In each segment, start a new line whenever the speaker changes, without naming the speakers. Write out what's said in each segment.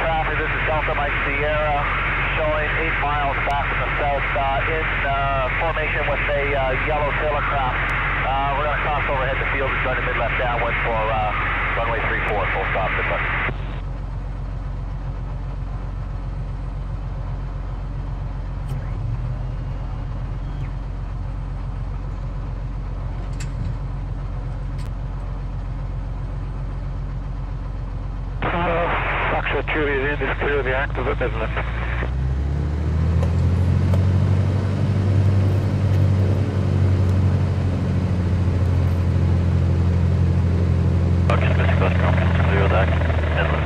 traffic, this is Delta Mike Sierra, showing 8 miles back from the south, in formation with a yellow sailor craft. We're going to cross overhead the field and join the mid-left downwind for runway 34, full stop, good luck.
Foxtrot Juliet in is clear of the active at Midland.
Okay, Mr. Glasgow, clear of that, Midland.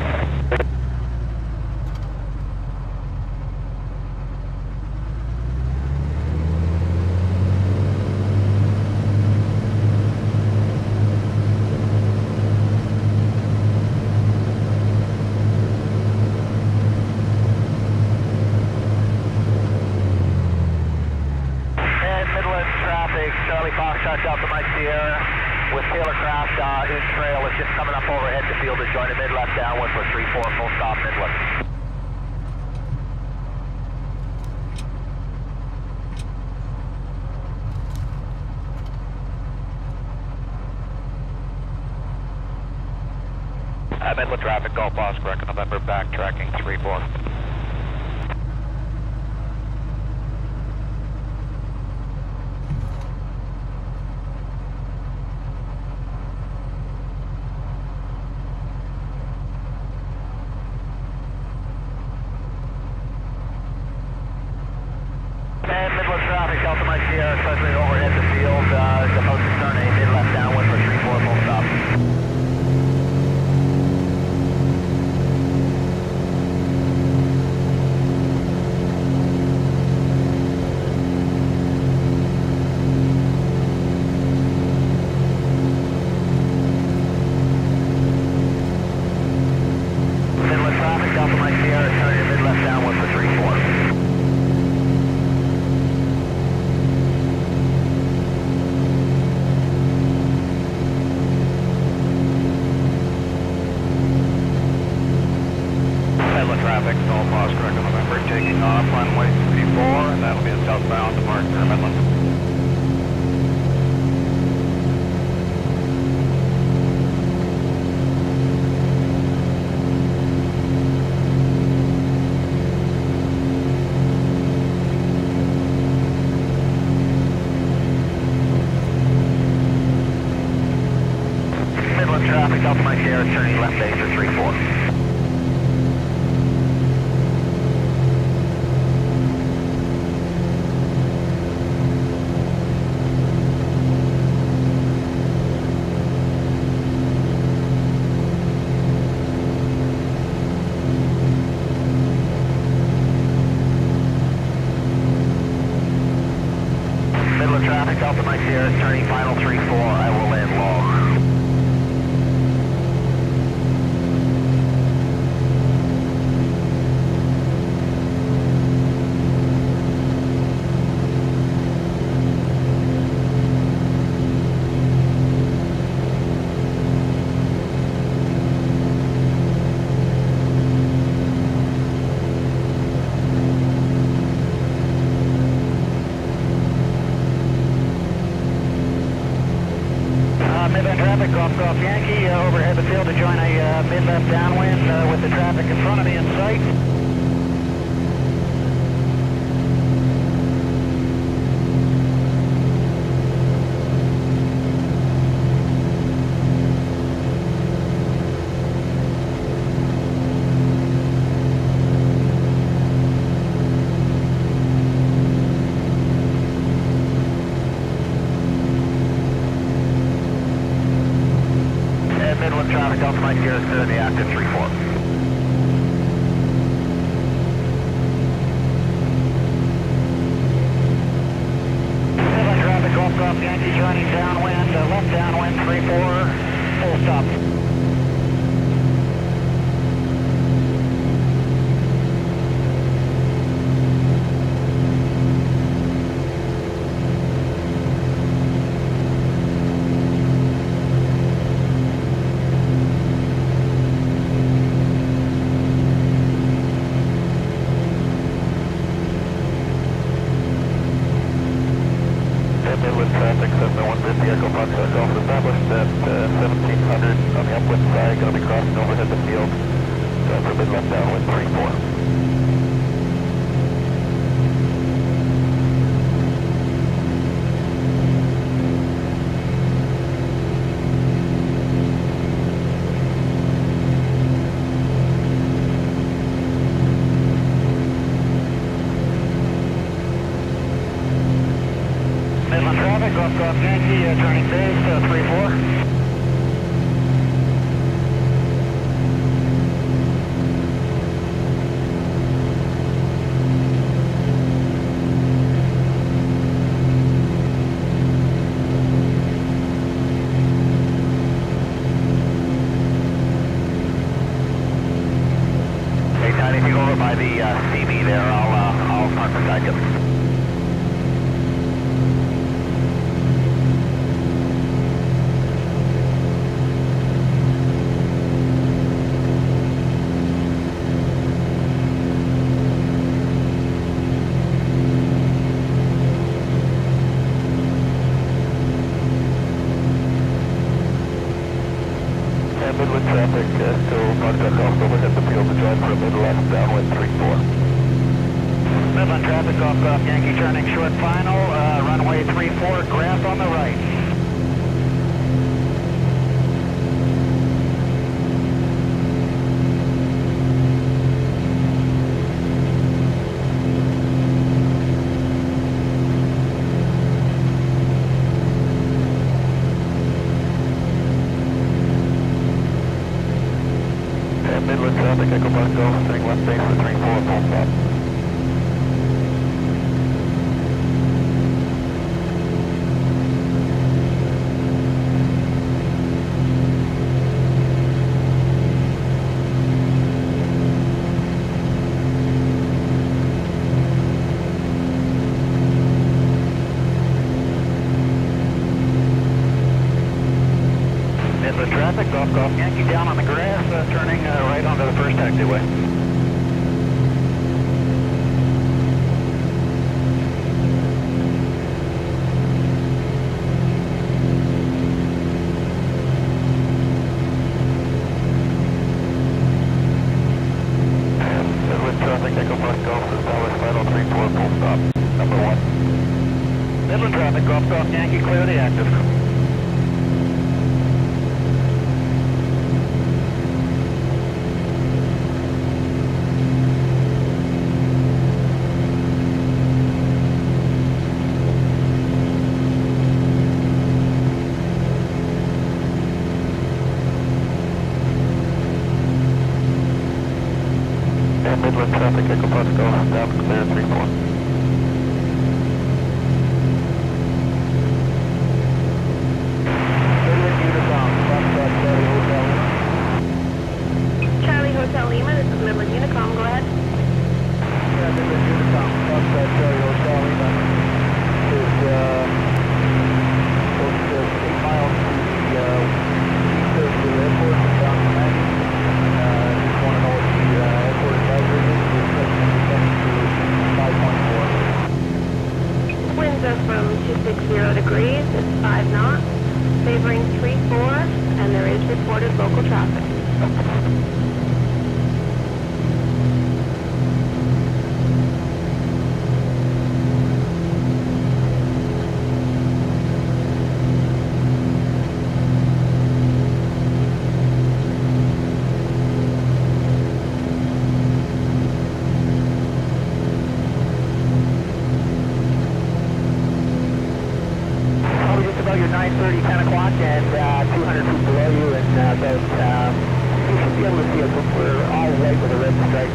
Charlie Foxtrot, Delta Mike Sierra, with Taylor Craft in trail. It's just coming up overhead the field to join the mid-left downwind for 34, full stop, mid-left. Midland traffic, Gulf Oscar, November, backtracking 34. And Midland traffic, Delta Mike Sierra, suddenly overhead the field, supposed to turn a mid-left downwind for 34, full stop. Midland traffic, Delta Mike Sierra, turning a mid-left downwind for 34. Traffic, Gulf Oscar, November, taking off runway 34, and that'll be a southbound departure, Midland. Midland traffic, Delta Mike Sierra, turning left base for 34. Midland traffic, Delta Mike Sierra, turning final 34, I will land low. Midland traffic, Golf Yankee, overhead the field to join a mid-left downwind with the traffic in front of me in sight. Midland traffic, Delta Mike Sierra, clear in the active 34.
Foxtrot Golf established at 1700 on the upwind side, going to be crossing overhead the field. Going for mid left downwind 34.
Midland traffic, Golf Yankee, turning base, 3-4. Hey, Tiny, if you go over by the CB there, I'll park beside you.
Midland traffic, still Foxtrot Golf overhead the field to join for a mid left downwind 34.
Midland traffic, Golf Yankee turning short final, runway 34, grass on the right.
Midland traffic, Echo Park Golf, turning left base for 34, full stop.
Midland traffic, Golf Yankee down on the grass, turning right onto the first taxiway.
Midland traffic, Echo Park Golf, established final 34, full stop, number 1.
Midland traffic, Golf Yankee, clear the active.
Midland traffic, Echo Park Golf, down clear 34.
Charlie Hotel Lima, this is Midland Unicom, go ahead.
Yeah, Midland Unicom, Foxtrot Charlie Hotel Lima is close to 8 miles to the east of the airport in down to Maggie. Just want to know what the airport advisory is. We're expecting to descend to 5.4.
Winds are from 260 degrees, it's 5 knots, favoring 3-4, and there is reported local traffic.
Probably just about your 9:30, 10 o'clock, and 200 feet below you, and about, you should be able to see us. We're all right with a red stripe.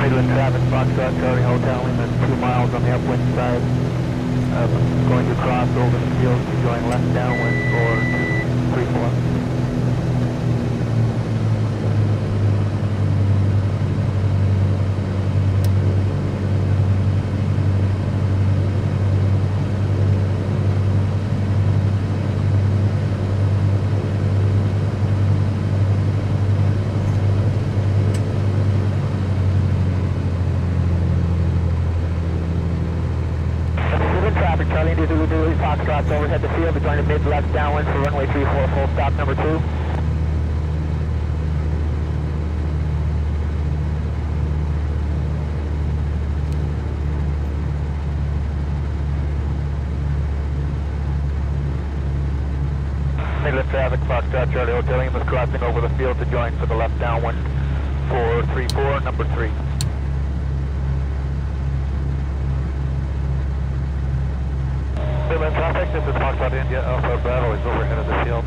Midland traffic, Foxtrot Charlie Hotel Lima, 2 miles on the upwind side. Going to cross over the field to join left downwind for 34. for runway 34, full stop number 2.
Midland traffic, Foxtrot Charlie Hotel Lima is crossing over the field to join for the left downwind for 34, number 3. Midland traffic, this is Foxtrot India Alpha Bravo is overhead of the field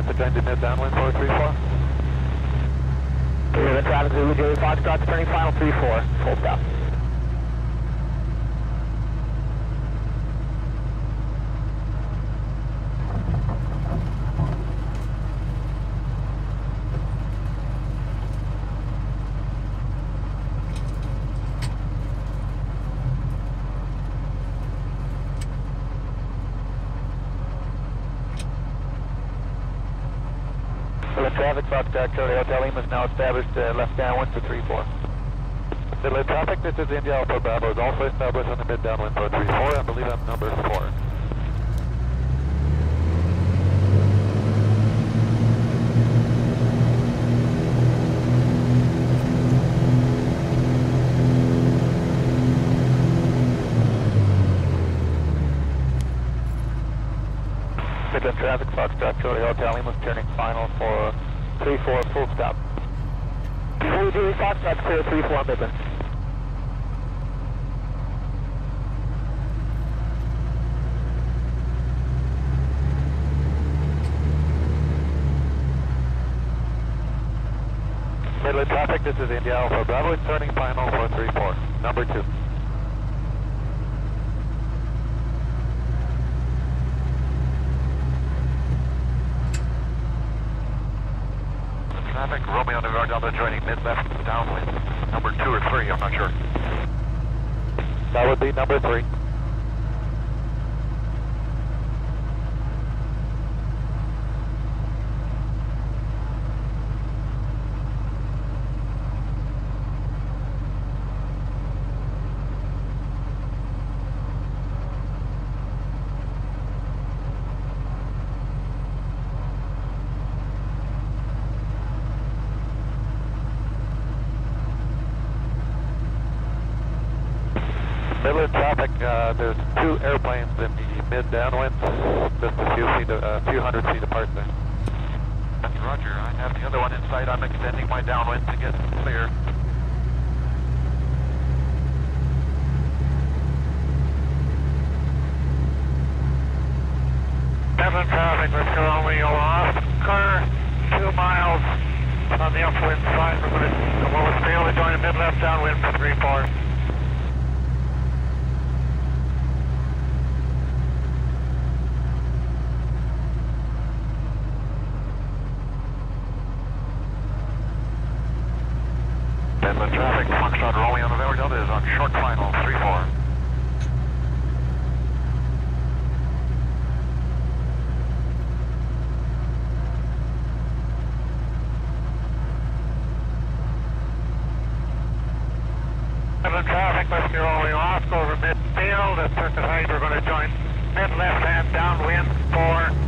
to join the mid downwind for 34.
Midland traffic, Zulu J Foxtrot turning final 34, full stop.
Traffic, Foxtrot Charlie Hotel Lima is now established left downwind for 34. Midland traffic, this is India Alpha Bravo is also established on the mid downwind for 34. I believe I'm number 4. Midland traffic, Foxtrot Charlie Hotel Lima is turning final for 34, full stop.
Zulu J Foxtrot clear 34 Midland.
Midland traffic, this is India Alpha Bravo is turning final for 34, number 2. Traffic, Romeo November Delta joining mid-left downwind. Number 2 or 3, I'm not sure. That would be number 3. Midland traffic, there's 2 airplanes in the mid-downwind, just a few hundred feet apart there. Roger, I have the other one in sight. I'm extending my downwind to get clear. Midland traffic, let's go Romeo Oscar, 2 miles on the upwind side. We're going to go with field to join the mid-left downwind for 34. Midland traffic, Foxtrot Romeo November Delta is on short final, 34. Midland traffic, Whiskey Romeo Oscar over midfield. At circuit height, we're going to join mid left hand downwind for